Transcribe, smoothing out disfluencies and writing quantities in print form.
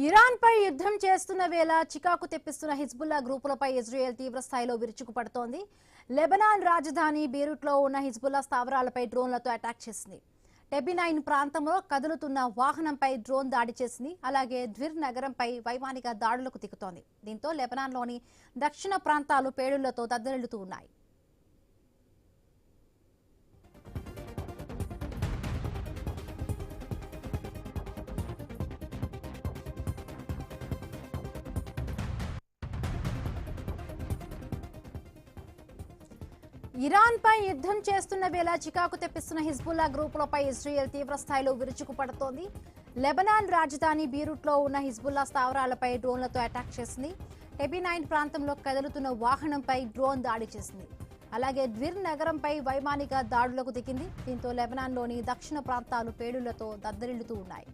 Iran పై యుద్ధం చేస్తున్న వేళ చికాకు తెప్పిస్తున్న హిజ్బుల్లా గ్రూపులపై ఇజ్రాయెల్ తీవ్ర స్థాయిలో విరుచుకుపడుతోంది. లెబనాన్ రాజధాని బీరూట్లో ఉన్న హిజ్బుల్లా స్థావరాలపై డ్రోన్లతో అటాక్ చేసింది. టెబినైన్ ప్రాంతంలో కదులుతున్న వాహనంపై డ్రోన్ దాడి చేసింది. అలాగే ద్విర్ నగరంపై వైమానిక దాడులకు దిగుతోంది. దీంతో లెబనాన్లోని దక్షిణ ప్రాంతాలు పేలుళ్లతో దద్దరిల్లుతూ ఉన్నాయి. ఇరాన్ పై యుద్ధం చేస్తున్న వేళ చికాకు తెప్పిస్తున్న హిజ్బుల్లా గ్రూపులపై ఇజ్రాయెల్ తీవ్ర స్థాయిలో విరుచుకుపడుతోంది. లెబనాన్ రాజధాని బీరూట్లో ఉన్న హిజ్బుల్లా స్థావరాలపై డ్రోన్లతో అటాక్ చేసింది. టెబినైన్ ప్రాంతంలో కదులుతున్న వాహనంపై డ్రోన్ దాడి చేసింది. అలాగే ద్విర్ నగరంపై వైమానిక దాడులకు దిగింది. దీంతో లెబనాన్లోని దక్షిణ ప్రాంతాలు పేలుళ్లతో దద్దరిల్లుతూ ఉన్నాయి.